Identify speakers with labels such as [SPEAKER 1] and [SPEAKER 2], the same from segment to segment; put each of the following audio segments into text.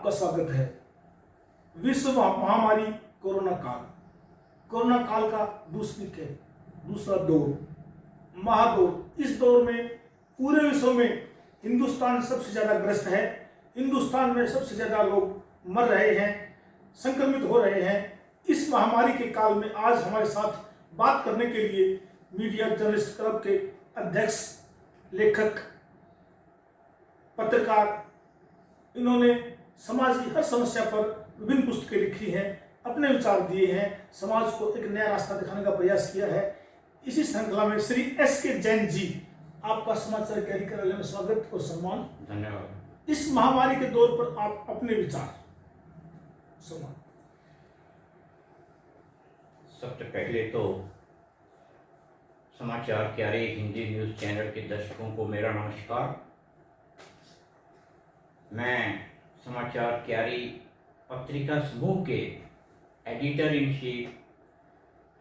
[SPEAKER 1] आपका स्वागत है। विश्व महामारी कोरोना काल, कोरोना काल का दूसरा दौर, महादौर। इस दौर में पूरे विश्व में हिंदुस्तान सबसे ज़्यादा ग्रस्त है। हिंदुस्तान में सबसे ज़्यादा लोग मर रहे हैं, संक्रमित हो रहे हैं। इस महामारी के काल में आज हमारे साथ बात करने के लिए मीडिया जर्नलिस्ट क्लब के अध्यक्ष, लेखक, पत्रकार, इन्होंने समाज की हर समस्या पर विभिन्न पुस्तकें लिखी हैं, अपने विचार दिए हैं, समाज को एक नया रास्ता दिखाने का प्रयास किया है। इसी श्रृंखला में श्री S.K. जैन जी, आपका समाचार कैरी कार्यालय में स्वागत और सम्मान।
[SPEAKER 2] धन्यवाद।
[SPEAKER 1] इस महामारी के दौर पर आप अपने विचार सम्मान।
[SPEAKER 2] सबसे पहले तो समाचार क्यारी हिंदी न्यूज़ चैनल के दर्शकों को मेरा नमस्कार। मैं समाचार क्यारी पत्रिका समूह के editor in chief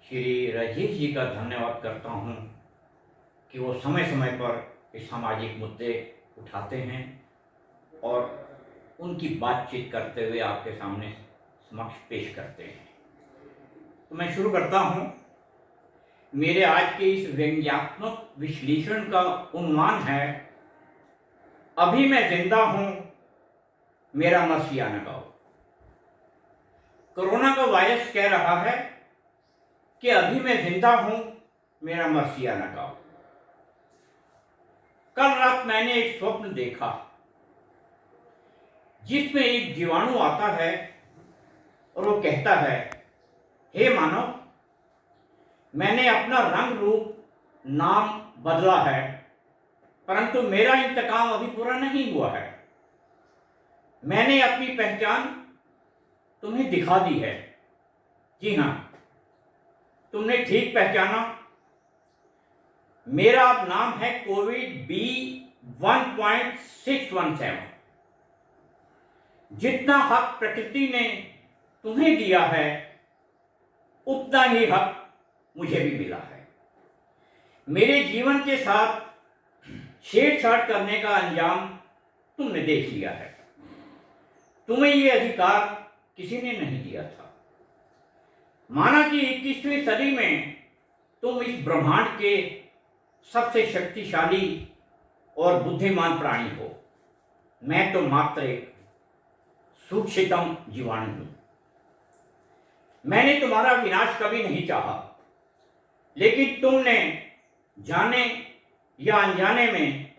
[SPEAKER 2] Shri Rajesh ji का धन्यवाद करता हूं कि वो समय समय पर इस सामाजिक मुद्दे उठाते हैं और उनकी बातचीत करते हुए आपके सामने समक्ष पेश करते हैं। तो मैं शुरू करता हूं। मेरे आज के इस व्यंग्यात्मक विश्लेषण का उन्माद है, अभी मैं जिंदा हूं, मेरा मसीहा न गाओ। कोरोना का वायरस कह रहा है कि अभी मैं जिंदा हूं, मेरा मसीहा न गाओ। कल रात मैंने एक स्वप्न देखा जिसमें एक जीवाणु आता है और वो कहता है, हे मानव, मैंने अपना रंग रूप नाम बदला है, परंतु मेरा इंतकाम अभी पूरा नहीं हुआ है। मैंने अपनी पहचान तुम्हें दिखा दी है। जी हाँ, तुमने ठीक पहचाना। मेरा अब नाम है COVID-1.617। जितना हक प्रकृति ने तुम्हें दिया है, उतना ही हक मुझे भी मिला है। मेरे जीवन के साथ छेड़छाड़ करने का अंजाम तुमने देख लिया है। तुम्हें ये अधिकार किसी ने नहीं दिया था। माना कि 21वीं सदी में तुम इस ब्रह्मांड के सबसे शक्तिशाली और बुद्धिमान प्राणी हो। मैं तो मात्र एक सूक्ष्मतम जीवाणु हूं। मैंने तुम्हारा विनाश कभी नहीं चाहा, लेकिन तुमने जाने या अनजाने में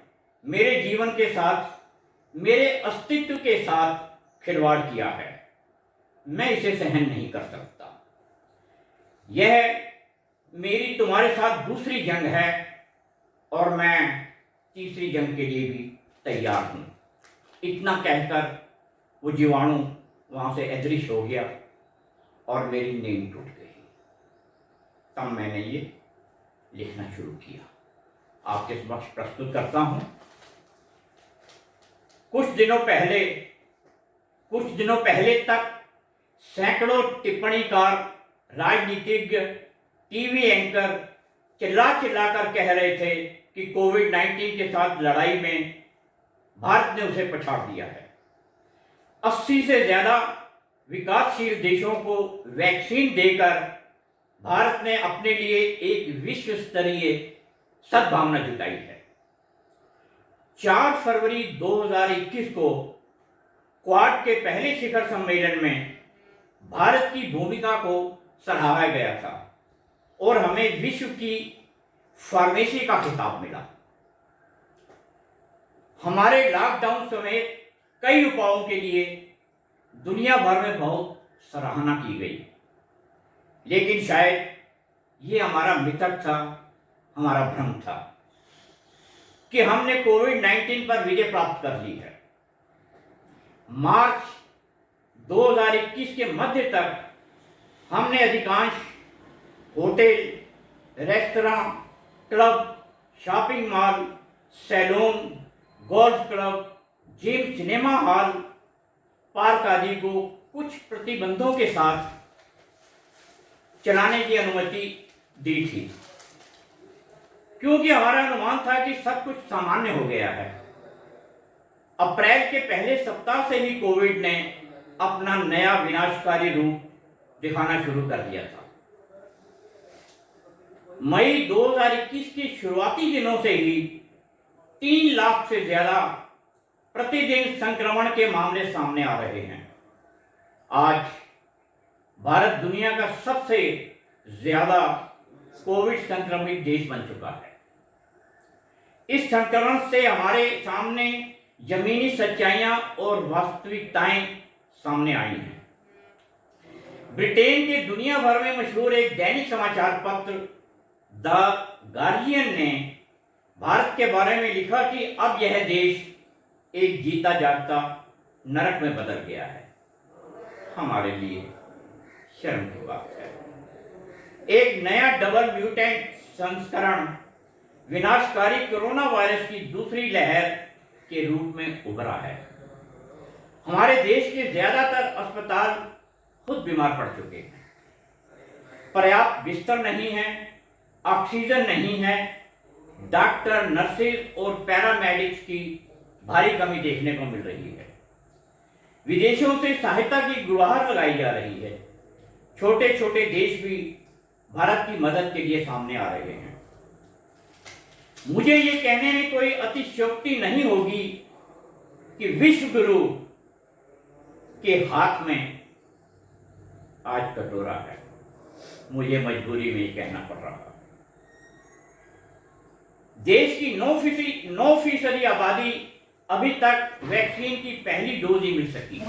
[SPEAKER 2] मेरे जीवन के साथ, मेरे अस्तित्व के साथ खिलवाड़ किया है। मैं इसे सहन नहीं कर सकता। यह मेरी तुम्हारे साथ दूसरी जंग है और मैं तीसरी जंग के लिए भी तैयार हूं। इतना कहकर वो जीवाणु वहां से अदृश्य हो गया और मेरी नींद टूट गई। तब मैंने ये लिखना शुरू किया। आपके समक्ष प्रस्तुत करता हूं। कुछ दिनों पहले तक सैकड़ों टिप्पणीकार, राजनीतिज्ञ, टीवी एंकर चिल्लाकर कह रहे थे कि कोविड-19 के साथ लड़ाई में भारत ने उसे पछाड़ दिया है। 80 से ज्यादा विकासशील देशों को वैक्सीन देकर भारत ने अपने लिए एक विश्व स्तरीय सद्भावना जुटाई है। 4 फरवरी 2021 को क्वाड के पहले शिखर सम्मेलन में भारत की भूमिका को सराहा गया था और हमें विश्व की फार्मेसी का खिताब मिला। हमारे लॉकडाउन समेत कई उपायों के लिए दुनिया भर में बहुत सराहना की गई, लेकिन शायद ये हमारा मिथक था, हमारा भ्रम था कि हमने कोविड-19 पर विजय प्राप्त कर ली है। मार्च 2021 के मध्य तक हमने अधिकांश hotel, restaurant, club, shopping mall, salon, golf club, gym, cinema hall, park आदि को कुछ प्रतिबंधों के साथ चलाने की अनुमति दी थी, क्योंकि हमारा अनुमान था कि सब कुछ सामान्य हो गया है। अप्रैल के पहले सप्ताह से ही कोविड ने अपना नया विनाशकारी रूप दिखाना शुरू कर दिया था। मई 2021 के शुरुआती दिनों से ही 3 लाख से ज्यादा प्रतिदिन संक्रमण के मामले सामने आ रहे हैं। आज भारत दुनिया का सबसे ज्यादा कोविड संक्रमित देश बन चुका है। इस संक्रमण से हमारे सामने जमीनी सच्चाइयां और वास्तविकताएं सामने आई हैं। ब्रिटेन के दुनिया भर में मशहूर एक दैनिक समाचार पत्र द गार्जियन ने भारत के बारे में लिखा कि अब यह देश एक जीता जागता नरक में बदल गया है। हमारे लिए शर्म की बात है। एक नया डबल म्यूटेंट संस्करण विनाशकारी कोरोना वायरस की दूसरी लहर के रूप में उभरा है। हमारे देश के ज्यादातर अस्पताल खुद बीमार पड़ चुके हैं। पर्याप्त बिस्तर नहीं है, ऑक्सीजन नहीं है, डॉक्टर, नर्सेज और पैरामेडिक्स की भारी कमी देखने को मिल रही है। विदेशों से सहायता की गुहार लगाई जा रही है। छोटे छोटे देश भी भारत की मदद के लिए सामने आ रहे हैं। मुझे ये कहने में कोई अतिशयोक्ति नहीं होगी कि विश्व गुरु के हाथ में आज कटोरा है। मुझे मजबूरी में कहना पड़ रहा है। देश की 9% आबादी अभी तक वैक्सीन की पहली डोज ही मिल सकी।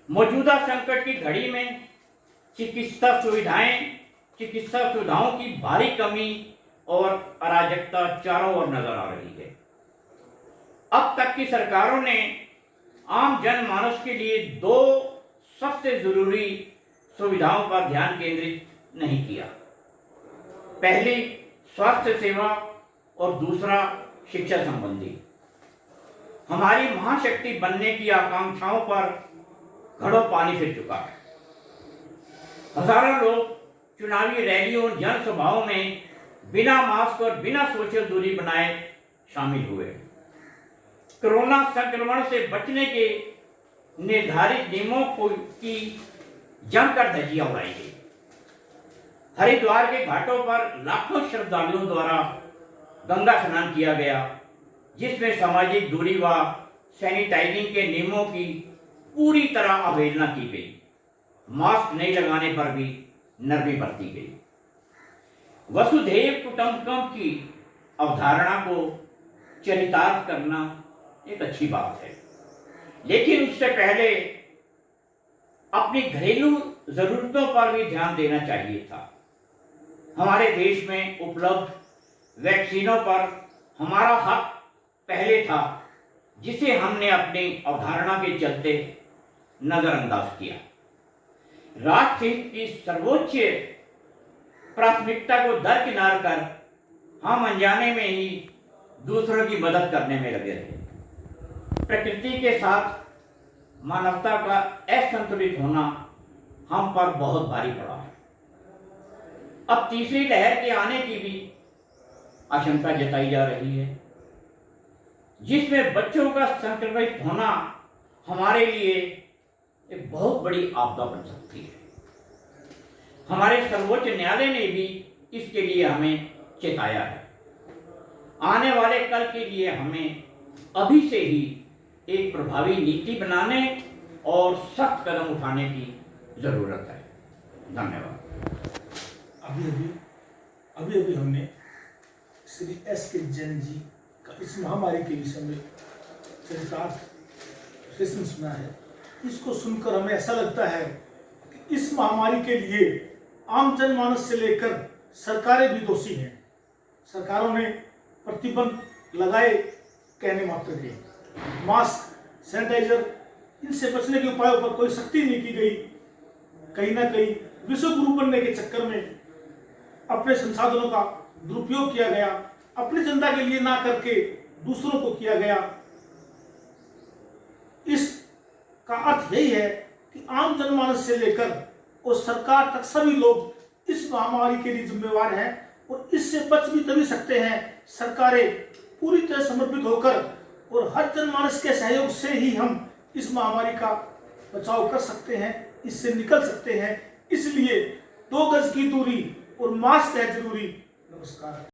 [SPEAKER 2] मौजूदा संकट की घड़ी में चिकित्सा सुविधाओं की भारी कमी और अराजकता चारों ओर नजर आ रही है। अब तक की सरकारों ने आम जनमानस के लिए 2 सबसे जरूरी सुविधाओं पर ध्यान केंद्रित नहीं किया। पहली स्वास्थ्य सेवा और दूसरा शिक्षा संबंधी। हमारी महाशक्ति बनने की आकांक्षाओं पर घड़ों पानी फिर चुका है। हजारों लोग चुनावी रैलियों और जनसभाओं में बिना मास्क और बिना सोशल दूरी बनाए शामिल हुए। कोरोना संक्रमण से बचने के निर्धारित नियमों की जमकर धज्जियां उड़ाई गई। हरिद्वार के घाटों पर लाखों श्रद्धालुओं द्वारा गंगा स्नान किया गया, जिसमें सामाजिक दूरी व सैनिटाइजिंग के नियमों की पूरी तरह अवहेलना की गई। मास्क नहीं लगाने पर भी नरमी बरती गई। वसुधैव कुटुंबकम की अवधारणा को चरितार्थ करना एक अच्छी बात है, लेकिन उससे पहले अपनी घरेलू जरूरतों पर भी ध्यान देना चाहिए था। हमारे देश में उपलब्ध वैक्सीनों पर हमारा हक पहले था, जिसे हमने अपनी अवधारणा के चलते नजरअंदाज किया। राष्ट्रहित की सर्वोच्च प्राथमिकता को दरकिनार कर हम अनजाने में ही दूसरों की मदद करने में लगे रहे। प्रकृति के साथ मानवता का असंतुलित होना हम पर बहुत भारी पड़ा है। अब तीसरी लहर के आने की भी आशंका जताई जा रही है, जिसमें बच्चों का संक्रमित होना हमारे लिए एक बहुत बड़ी आपदा बन सकती है। हमारे सर्वोच्च न्यायालय ने भी इसके लिए हमें चेताया है। आने वाले कल के लिए हमें अभी से ही एक प्रभावी नीति बनाने और सख्त कदम उठाने की जरूरत है। धन्यवाद।
[SPEAKER 1] अभी हमने श्री एस के जैन जी का इस महामारी के विषय में चरितार्थ सेशन सुना है। इसको सुनकर हमें ऐसा लगता है कि इस महामारी के लिए आम जनमानस से लेकर सरकारें भी दोषी हैं। सरकारों ने प्रतिबंध लगाए कहने मात्र के, मास्क, सैनिटाइजर, इनसे बचने के उपायों पर कोई सख्ती नहीं की गई। कहीं ना कहीं विश्व गुरु बनने के चक्कर में अपने संसाधनों का दुरुपयोग किया गया, अपनी जनता के लिए ना करके दूसरों को किया गया। इसका अर्थ यही है कि आम जनमानस से लेकर और सरकार तक सभी लोग इस महामारी के लिए जिम्मेवार हैं और इससे बच भी तभी सकते हैं सरकारें पूरी तरह समर्पित होकर और हर जनमानस के सहयोग से ही हम इस महामारी का बचाव कर सकते हैं, इससे निकल सकते हैं। इसलिए 2 गज की दूरी और मास्क है जरूरी। नमस्कार।